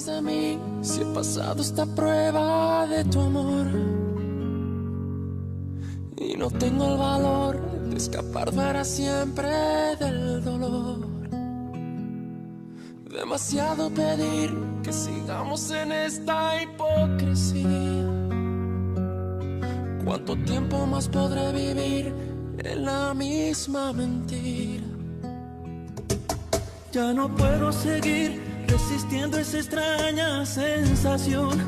quieres de mí si he pasado esta prueba de tu amor? Y no tengo el valor de escapar para siempre del dolor. Demasiado pedir que sigamos en esta hipocresía. ¿Cuánto tiempo más podré vivir en la misma mentira? Ya no puedo seguir resistiendo esa extraña sensación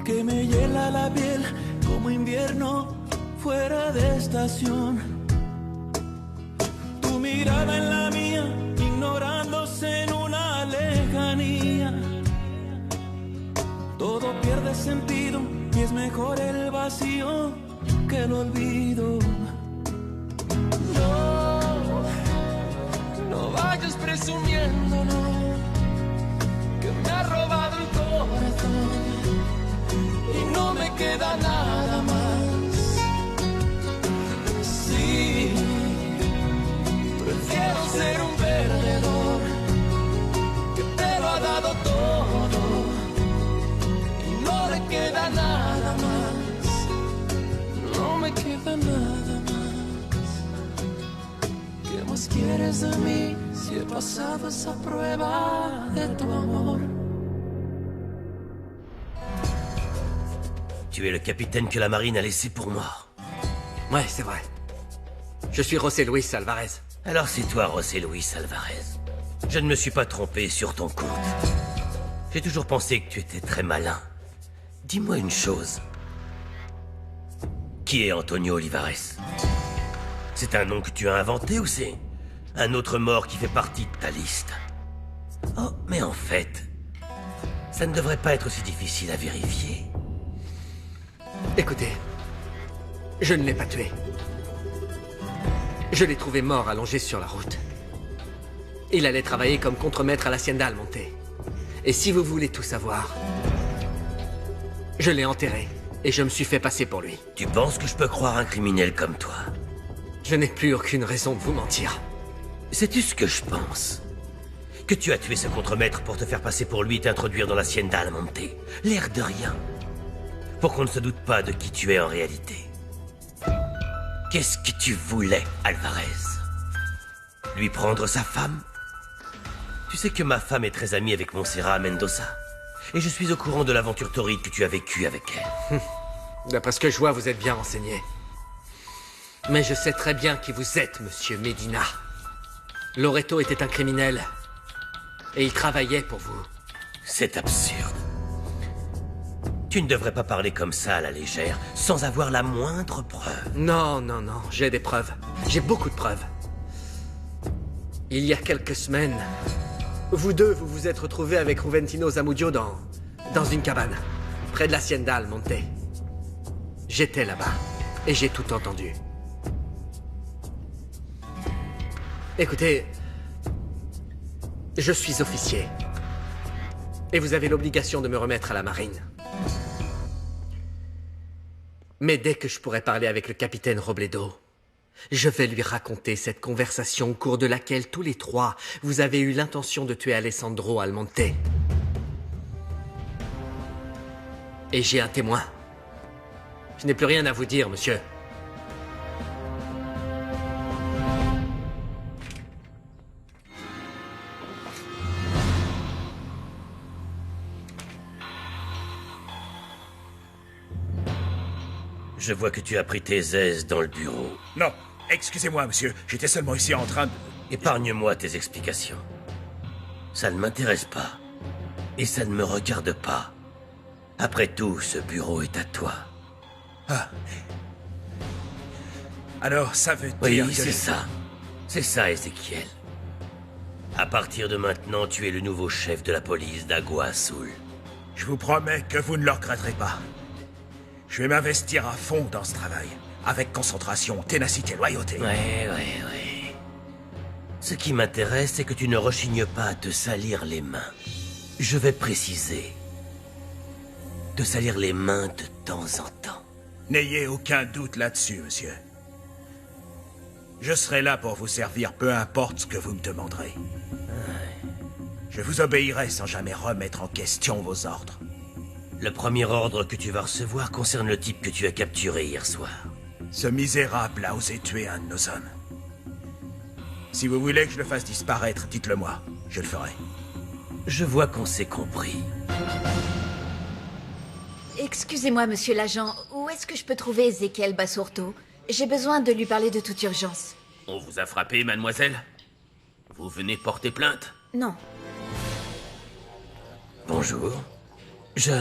que me hiela la piel como invierno fuera de estación. Tu mirada en la mía, ignorándose en una lejanía. Todo pierde sentido y es mejor el vacío que el olvido. No vayas presumiendo, no, que me ha robado el corazón y no me queda nada más. Sí, prefiero ser un perdedor que te lo ha dado todo y no le queda nada más. No me queda nada más. ¿Qué más quieres de mí si he pasado esa prueba de tu amor? Tu es le capitaine que la marine a laissé pour moi. Ouais, c'est vrai. Je suis José Luis Alvarez. Alors c'est toi, José Luis Alvarez. Je ne me suis pas trompé sur ton compte. J'ai toujours pensé que tu étais très malin. Dis-moi une chose. Qui est Antonio Olivares? C'est un nom que tu as inventé ou c'est un autre mort qui fait partie de ta liste? Oh, mais en fait, ça ne devrait pas être aussi difficile à vérifier. Écoutez, je ne l'ai pas tué. Je l'ai trouvé mort allongé sur la route. Il allait travailler comme contremaître à l'Hacienda Almonte. Et si vous voulez tout savoir, je l'ai enterré et je me suis fait passer pour lui. Tu penses que je peux croire un criminel comme toi? Je n'ai plus aucune raison de vous mentir. Sais-tu ce que je pense? Que tu as tué ce contremaître pour te faire passer pour lui et t'introduire dans l'Hacienda Almonte. L'air de rien. Pour qu'on ne se doute pas de qui tu es en réalité. Qu'est-ce que tu voulais, Alvarez? Lui prendre sa femme? Tu sais que ma femme est très amie avec Montserrat Mendoza. Et je suis au courant de l'aventure torride que tu as vécue avec elle. D'après ce que je vois, vous êtes bien renseigné. Mais je sais très bien qui vous êtes, monsieur Medina. Loreto était un criminel. Et il travaillait pour vous. C'est absurde. Tu ne devrais pas parler comme ça à la légère, sans avoir la moindre preuve. Non, non, non, j'ai des preuves. J'ai beaucoup de preuves. Il y a quelques semaines, vous deux, vous vous êtes retrouvés avec Juventino Zamudio dans une cabane, près de l'Hacienda Almonte. J'étais là-bas, et j'ai tout entendu. Écoutez, je suis officier. Et vous avez l'obligation de me remettre à la marine. Mais dès que je pourrai parler avec le capitaine Robledo, je vais lui raconter cette conversation au cours de laquelle tous les trois, vous avez eu l'intention de tuer Alessandro Almonte. Et j'ai un témoin. Je n'ai plus rien à vous dire, monsieur. Je vois que tu as pris tes aises dans le bureau. Non, excusez-moi, monsieur. J'étais seulement ici en train de... Épargne-moi tes explications. Ça ne m'intéresse pas. Et ça ne me regarde pas. Après tout, ce bureau est à toi. Ah. Alors, ça veut Oui, dire que... c'est ça. C'est ça, Ezekiel. À partir de maintenant, tu es le nouveau chef de la police d'Agua Azul. Je vous promets que vous ne le regretterez pas. Je vais m'investir à fond dans ce travail. Avec concentration, ténacité, loyauté. Ouais. Ce qui m'intéresse, c'est que tu ne rechignes pas à te salir les mains. Je vais préciser. Te salir les mains de temps en temps. N'ayez aucun doute là-dessus, monsieur. Je serai là pour vous servir, peu importe ce que vous me demanderez. Je vous obéirai sans jamais remettre en question vos ordres. Le premier ordre que tu vas recevoir concerne le type que tu as capturé hier soir. Ce misérable a osé tuer un de nos hommes. Si vous voulez que je le fasse disparaître, dites-le moi. Je le ferai. Je vois qu'on s'est compris. Excusez-moi, monsieur l'agent, où est-ce que je peux trouver Ezequiel Basurto? J'ai besoin de lui parler de toute urgence. On vous a frappé, mademoiselle? Vous venez porter plainte? Non. Bonjour. Je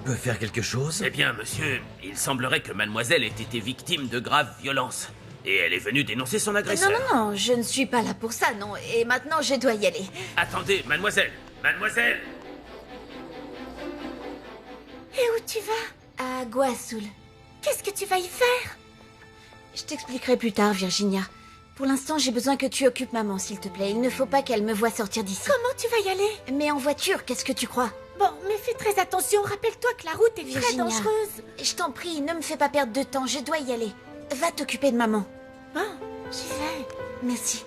peux faire quelque chose? Eh bien, monsieur, il semblerait que mademoiselle ait été victime de graves violences. Et elle est venue dénoncer son agresseur. Non, je ne suis pas là pour ça, non. Et maintenant, je dois y aller. Attendez, mademoiselle! Mademoiselle! Et où tu vas? À Guasul. Qu'est-ce que tu vas y faire? Je t'expliquerai plus tard, Virginia. Pour l'instant, j'ai besoin que tu occupes maman, s'il te plaît. Il ne faut pas qu'elle me voie sortir d'ici. Comment tu vas y aller? Mais en voiture, qu'est-ce que tu crois? Bon, mais fais très attention. Rappelle-toi que la route est très Virginia, dangereuse. je t'en prie, ne me fais pas perdre de temps. Je dois y aller. Va t'occuper de maman. Bon, j'y vais. Merci.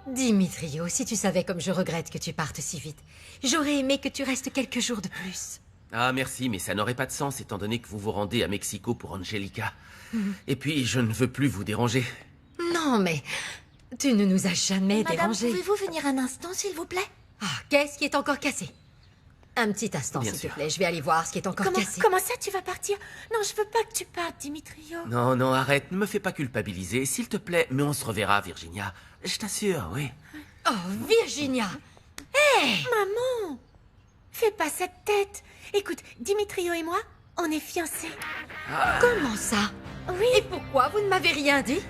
Dimitrio, si tu savais comme je regrette que tu partes si vite. J'aurais aimé que tu restes quelques jours de plus. Ah, merci, mais ça n'aurait pas de sens étant donné que vous vous rendez à Mexico pour Angelica. Et puis, je ne veux plus vous déranger. Non, mais tu ne nous as jamais Madame, dérangés. pouvez-vous venir un instant, s'il vous plaît? Ah, qu'est-ce qui est encore cassé? Un petit instant, Bien s'il sûr. te plaît. Je vais aller voir ce qui est encore cassé. Comment ça, tu vas partir? Non, je veux pas que tu partes, Dimitrio. Non, non, arrête, ne me fais pas culpabiliser, s'il te plaît, mais on se reverra, Virginia. Je t'assure, oui. Oh, Virginia! Maman! Fais pas cette tête. Écoute, Dimitrio et moi, on est fiancés. Comment ça? Oui. Et pourquoi vous ne m'avez rien dit?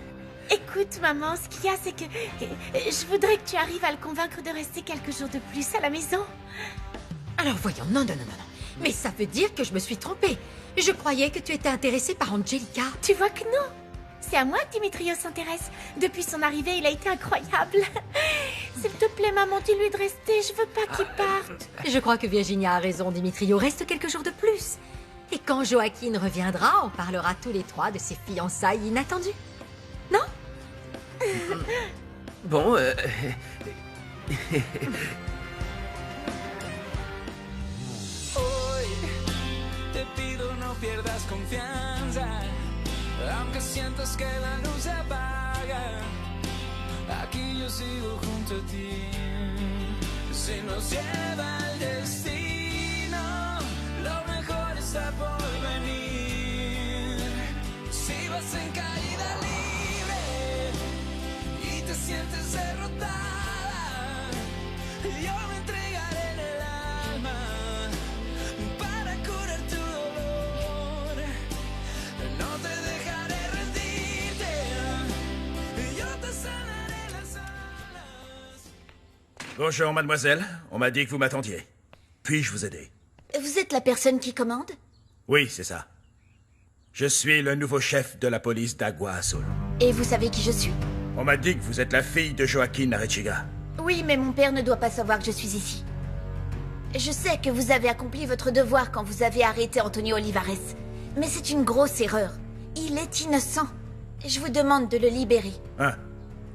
Écoute, maman, ce qu'il y a, c'est que je voudrais que tu arrives à le convaincre de rester quelques jours de plus à la maison. Alors voyons, non. Mais ça veut dire que je me suis trompée. Je croyais que tu étais intéressée par Angelica. Tu vois que non. C'est à moi que Dimitrio s'intéresse. Depuis son arrivée, il a été incroyable. S'il te plaît, maman, dis-lui de rester. Je veux pas qu'il parte. Je crois que Virginia a raison, Dimitrio. Reste quelques jours de plus. Et quand Joaquin reviendra, on parlera tous les trois de ses fiançailles inattendues. Non? Bon, Hoy te pido no pierdas confianza, aunque sientas que la luz se apaga. Aquí yo sigo junto a ti. Si nos lleva el destino, lo mejor está por venir. Si vas en caída libre y te sientes derrotada, yo me entregaré en el alma para curar tu dolor. No te dejaré rendirte, yo te sanaré las alas. Bonjour, mademoiselle. On m'a dit que vous m'attendiez. Puis-je vous aider? Vous êtes la personne qui commande? Oui, c'est ça. Je suis le nouveau chef de la police d'Agua Azul. Et vous savez qui je suis? On m'a dit que vous êtes la fille de Joaquin Arechiga. Oui, mais mon père ne doit pas savoir que je suis ici. Je sais que vous avez accompli votre devoir quand vous avez arrêté Antonio Olivares. Mais c'est une grosse erreur. Il est innocent. Je vous demande de le libérer. Hein?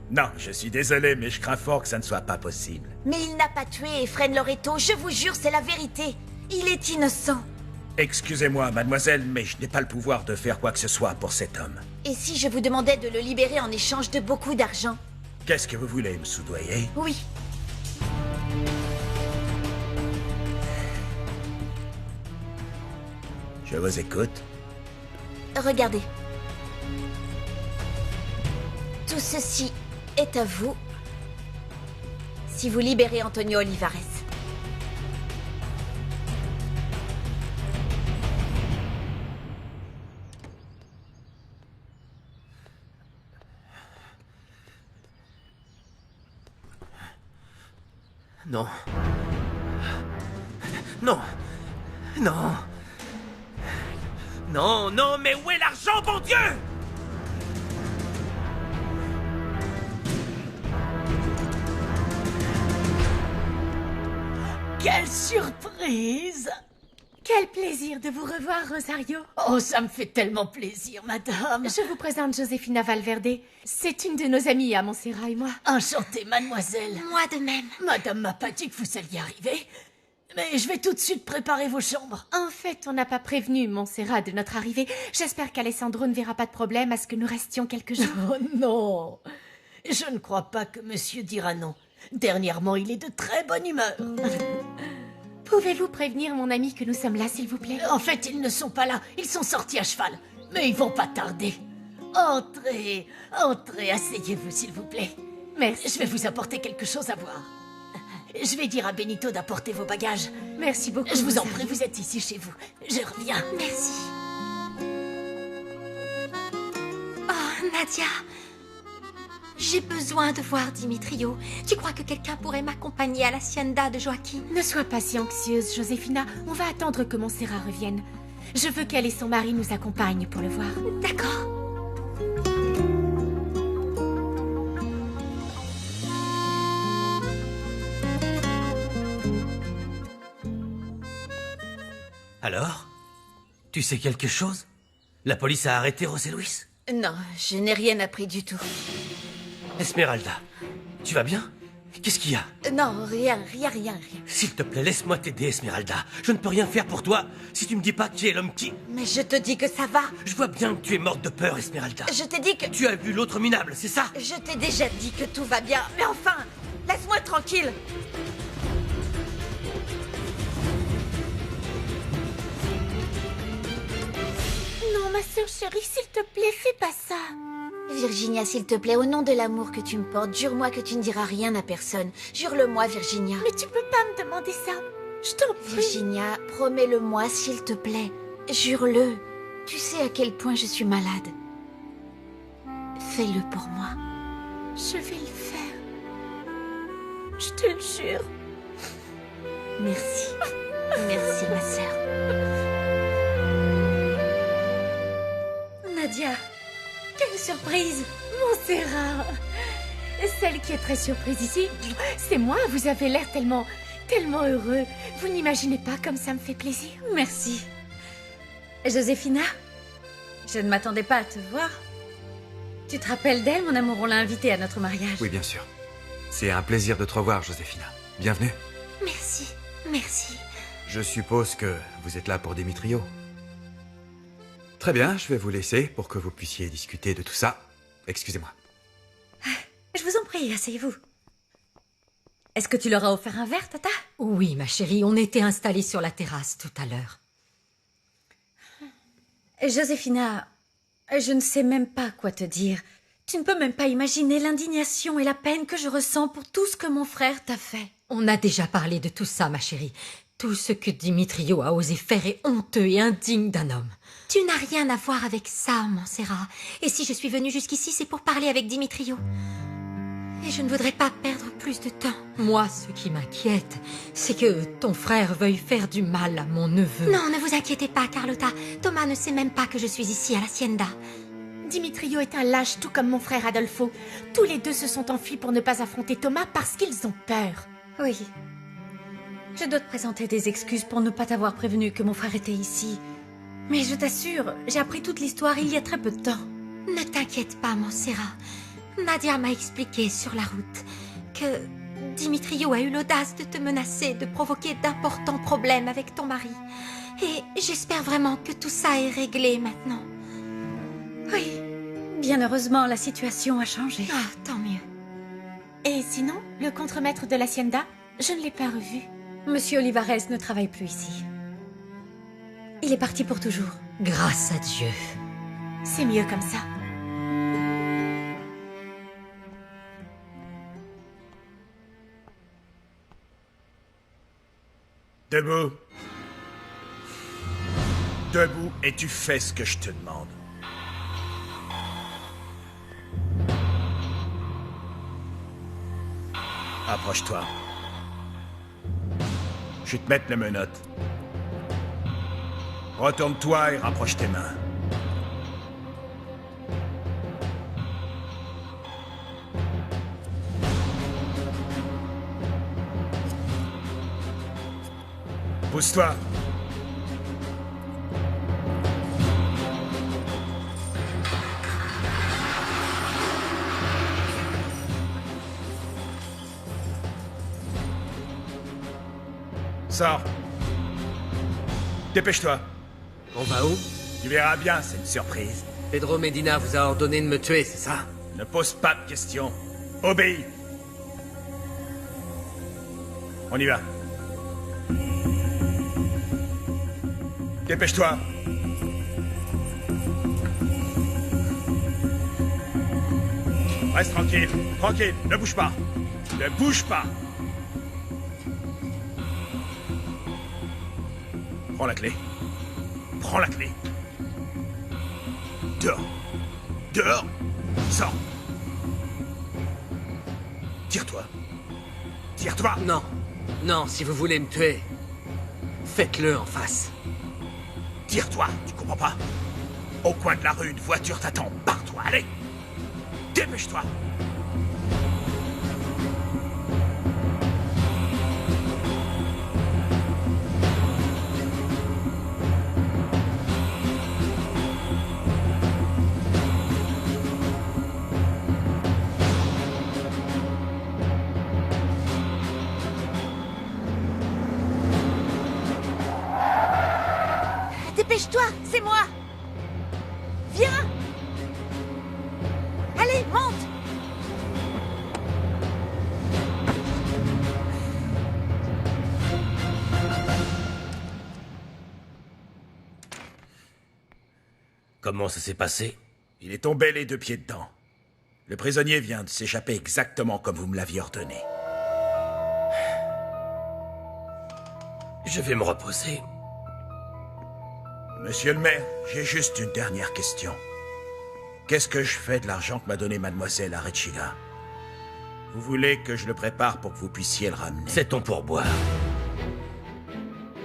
Non, je suis désolé, mais je crains fort que ça ne soit pas possible. Mais il n'a pas tué Efren Loreto, je vous jure, c'est la vérité. Il est innocent. Excusez-moi, mademoiselle, mais je n'ai pas le pouvoir de faire quoi que ce soit pour cet homme. Et si je vous demandais de le libérer en échange de beaucoup d'argent? Qu'est-ce que vous voulez, me soudoyer? Oui. Je vous écoute. Regardez. Tout ceci est à vous si vous libérez Antonio Olivares. non. Non. Non. Non, non, mais où est l'argent, bon Dieu? Quelle surprise! Quel plaisir de vous revoir, Rosario. Oh, ça me fait tellement plaisir, madame. Je vous présente Josefina Valverde. C'est une de nos amies à Montserrat et moi. Enchantée, mademoiselle. Moi de même. Madame m'a pas dit que vous alliez arriver. Mais je vais tout de suite préparer vos chambres. En fait, on n'a pas prévenu Montserrat de notre arrivée. J'espère qu'Alessandro ne verra pas de problème à ce que nous restions quelques jours. Oh non! Je ne crois pas que monsieur dira non. Dernièrement, il est de très bonne humeur. Pouvez-vous prévenir mon ami que nous sommes là, s'il vous plaît? En fait, ils ne sont pas là. Ils sont sortis à cheval. Mais ils vont pas tarder. Entrez, entrez, asseyez-vous, s'il vous plaît. Merci. Je vais vous apporter quelque chose à boire. Je vais dire à Benito d'apporter vos bagages. Merci beaucoup. Je vous en Rosario. prie, vous êtes ici chez vous. Je reviens. Merci. Oh, Nadia. J'ai besoin de voir Dimitrio. Tu crois que quelqu'un pourrait m'accompagner à l'hacienda de Joaquin? Ne sois pas si anxieuse, Josefina. On va attendre que Montserrat revienne. Je veux qu'elle et son mari nous accompagnent pour le voir. D'accord. Alors? Tu sais quelque chose? La police a arrêté José Luis? Non, je n'ai rien appris du tout. Esmeralda, tu vas bien? Qu'est-ce qu'il y a? Non, rien. S'il te plaît, laisse-moi t'aider, Esmeralda. Je ne peux rien faire pour toi si tu me dis pas qui est l'homme qui... Mais je te dis que ça va. Je vois bien que tu es morte de peur, Esmeralda. Je t'ai dit que... Tu as vu l'autre minable, c'est ça? Je t'ai déjà dit que tout va bien. Mais enfin, laisse-moi tranquille. Non, ma sœur chérie, s'il te plaît, fais pas ça. Virginia, s'il te plaît, au nom de l'amour que tu me portes, jure-moi que tu ne diras rien à personne. Jure-le-moi, Virginia. Mais tu peux pas me demander ça. Je t'en prie. Virginia, promets-le-moi, s'il te plaît. Jure-le. Tu sais à quel point je suis malade. Fais-le pour moi. Je vais le faire. Je te le jure. Merci. Merci, ma sœur. Nadia, quelle surprise! Montserrat. Celle qui est très surprise ici, c'est moi. Vous avez l'air tellement heureux. Vous n'imaginez pas comme ça me fait plaisir. Merci. Josefina, je ne m'attendais pas à te voir. Tu te rappelles d'elle, mon amour? On l'a invitée à notre mariage. Oui, bien sûr. C'est un plaisir de te revoir, Josefina. Bienvenue. Merci. Merci. Je suppose que vous êtes là pour Dimitrio. Très bien, je vais vous laisser pour que vous puissiez discuter de tout ça. Excusez-moi. Je vous en prie, asseyez-vous. Est-ce que tu leur as offert un verre, Tata? Oui, ma chérie, on était installés sur la terrasse tout à l'heure. Josefina, je ne sais même pas quoi te dire. Tu ne peux même pas imaginer l'indignation et la peine que je ressens pour tout ce que mon frère t'a fait. On a déjà parlé de tout ça, ma chérie. Tout ce que Dimitrio a osé faire est honteux et indigne d'un homme. Tu n'as rien à voir avec ça, Montserrat. Et si je suis venue jusqu'ici, c'est pour parler avec Dimitrio. Et je ne voudrais pas perdre plus de temps. Moi, ce qui m'inquiète, c'est que ton frère veuille faire du mal à mon neveu. Non, ne vous inquiétez pas, Carlotta. Thomas ne sait même pas que je suis ici à l'hacienda. Dimitrio est un lâche, tout comme mon frère Adolfo. Tous les deux se sont enfuis pour ne pas affronter Thomas parce qu'ils ont peur. Oui. Je dois te présenter des excuses pour ne pas t'avoir prévenu que mon frère était ici. Mais je t'assure, j'ai appris toute l'histoire il y a très peu de temps. Ne t'inquiète pas, Montserrat. Nadia m'a expliqué sur la route que Dimitrio a eu l'audace de te menacer, de provoquer d'importants problèmes avec ton mari. Et j'espère vraiment que tout ça est réglé maintenant. Oui. Bien heureusement, la situation a changé. Ah, tant mieux. Et sinon, le contremaître de l'hacienda, je ne l'ai pas revu. Monsieur Olivares ne travaille plus ici. Il est parti pour toujours. Grâce à Dieu. C'est mieux comme ça. Debout. Debout et tu fais ce que je te demande. Approche-toi. Je vais te mettre les menottes. Retourne-toi et rapproche tes mains. Pousse-toi. Sors. Dépêche-toi. On va où? Tu verras bien, c'est une surprise. Pedro Medina vous a ordonné de me tuer, c'est ça? Ne pose pas de questions. Obéis. On y va. Dépêche-toi. Reste tranquille. Tranquille. Ne bouge pas. Ne bouge pas. Prends la clé. Prends la clé. Dehors. Dehors. Sors. Tire-toi. Tire-toi. Non. Non, si vous voulez me tuer, faites-le en face. Tire-toi, tu comprends pas? Au coin de la rue, une voiture t'attend. Pars-toi, allez. Dépêche-toi. Dépêche-toi, c'est moi. Viens. Allez, monte. Comment ça s'est passé? Il est tombé les 2 pieds dedans. Le prisonnier vient de s'échapper exactement comme vous me l'aviez ordonné. Je vais me reposer. Monsieur le maire, j'ai juste une dernière question. Qu'est-ce que je fais de l'argent que m'a donné mademoiselle Arechiga? Vous voulez que je le prépare pour que vous puissiez le ramener? C'est ton pourboire.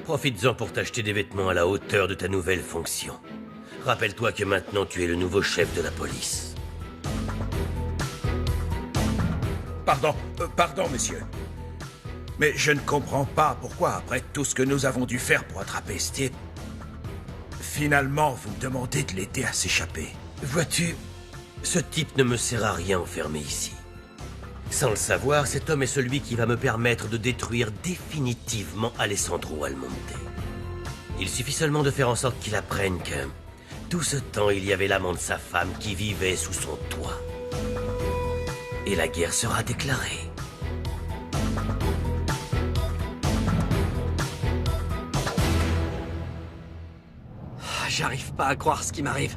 Profites-en pour t'acheter des vêtements à la hauteur de ta nouvelle fonction. Rappelle-toi que maintenant tu es le nouveau chef de la police. Pardon, monsieur. Mais je ne comprends pas pourquoi, après tout ce que nous avons dû faire pour attraper Steve, finalement, vous me demandez de l'aider à s'échapper. Vois-tu, ce type ne me sert à rien enfermé ici. Sans le savoir, cet homme est celui qui va me permettre de détruire définitivement Alessandro Almonte. Il suffit seulement de faire en sorte qu'il apprenne que tout ce temps, il y avait l'amant de sa femme qui vivait sous son toit. Et la guerre sera déclarée. J'arrive pas à croire ce qui m'arrive.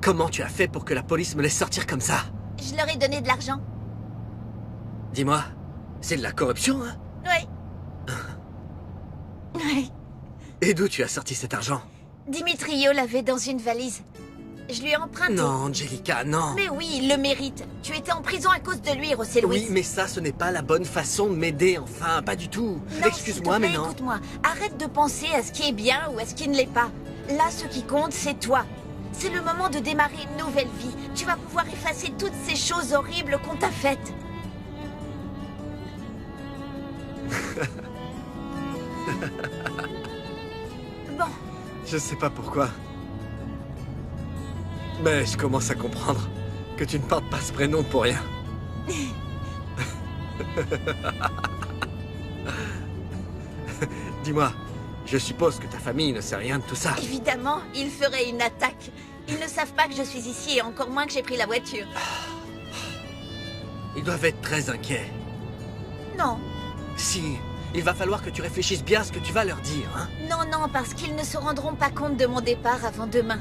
Comment tu as fait pour que la police me laisse sortir comme ça? Je leur ai donné de l'argent. Dis-moi, c'est de la corruption, hein? Oui. Oui. Et d'où tu as sorti cet argent? Dimitrio l'avait dans une valise. Je lui ai emprunté. Non, Angelica, non. Mais oui, il le mérite. Tu étais en prison à cause de lui, José Luis. Oui, mais ça, ce n'est pas la bonne façon de m'aider, enfin, pas du tout. Excuse-moi, mais non. Écoute-moi, arrête de penser à ce qui est bien ou à ce qui ne l'est pas. Là, ce qui compte, c'est toi. C'est le moment de démarrer une nouvelle vie. Tu vas pouvoir effacer toutes ces choses horribles qu'on t'a faites. Bon. Je sais pas pourquoi. Mais je commence à comprendre que tu ne portes pas ce prénom pour rien. Dis-moi, je suppose que ta famille ne sait rien de tout ça. Évidemment, ils feraient une attaque. Ils ne savent pas que je suis ici et encore moins que j'ai pris la voiture. Ils doivent être très inquiets. Non. Si, il va falloir que tu réfléchisses bien à ce que tu vas leur dire, hein. Non, parce qu'ils ne se rendront pas compte de mon départ avant demain.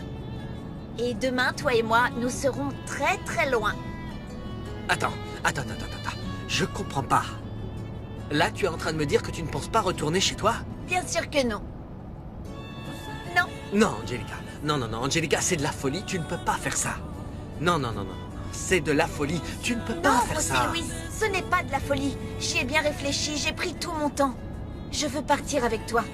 Et demain, toi et moi, nous serons très très loin. Attends. Je comprends pas. Là, tu es en train de me dire que tu ne penses pas retourner chez toi? Bien sûr que non. Non. Non, Angelica. Non, Angelica, c'est de la folie. Tu ne peux pas faire ça. Non. C'est de la folie. Tu ne peux pas faire ça. Non, José Luis, ce n'est pas de la folie. J'y ai bien réfléchi, j'ai pris tout mon temps. Je veux partir avec toi.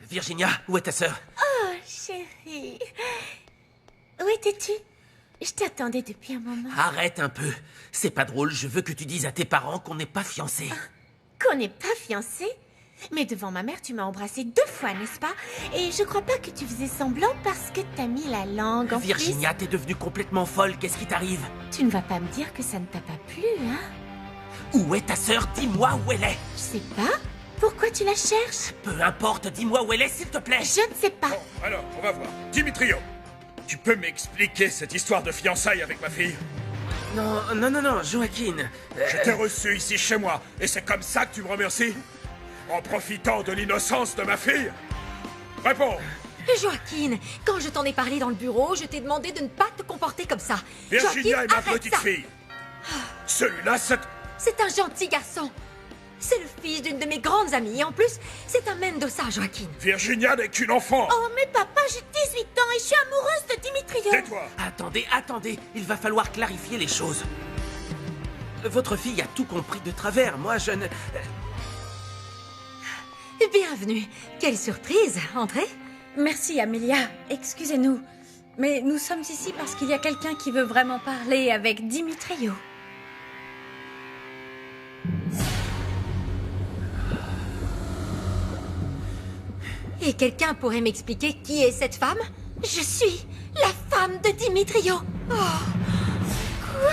Virginia, où est ta sœur? Oh, chérie. Où étais-tu? Je t'attendais depuis un moment. Arrête un peu. C'est pas drôle, je veux que tu dises à tes parents qu'on n'est pas fiancés. Qu'on n'est pas fiancés? Mais devant ma mère, tu m'as embrassé 2 fois, n'est-ce pas? Et je crois pas que tu faisais semblant parce que t'as mis la langue en Virginia, t'es devenue complètement folle, qu'est-ce qui t'arrive? Tu ne vas pas me dire que ça ne t'a pas plu, hein? Où est ta sœur? Dis-moi où elle est. Je sais pas. Pourquoi tu la cherches? Peu importe, dis-moi où elle est, s'il te plaît. Je ne sais pas. Bon, alors, on va voir. Dimitrio, tu peux m'expliquer cette histoire de fiançailles avec ma fille? Non, Joaquin. Je t'ai reçu ici chez moi, et c'est comme ça que tu me remercies? En profitant de l'innocence de ma fille? Réponds! Joaquin, quand je t'en ai parlé dans le bureau, je t'ai demandé de ne pas te comporter comme ça. Virginia Joaquin, est ma arrête petite ça. fille. Celui-là, c'est... C'est un gentil garçon. C'est le fils d'une de mes grandes amies. Et en plus, c'est un Mendoza, Joaquin. Virginia n'est qu'une enfant. Oh, mais papa, j'ai 18 ans et je suis amoureuse de Dimitrio. Tais-toi. Attendez, il va falloir clarifier les choses. Votre fille a tout compris de travers, moi je ne... Bienvenue. Quelle surprise. Entrez. Merci, Amelia. Excusez-nous. Mais nous sommes ici parce qu'il y a quelqu'un qui veut vraiment parler avec Dimitrio. Et quelqu'un pourrait m'expliquer qui est cette femme? Je suis la femme de Dimitrio. Oh. Quoi?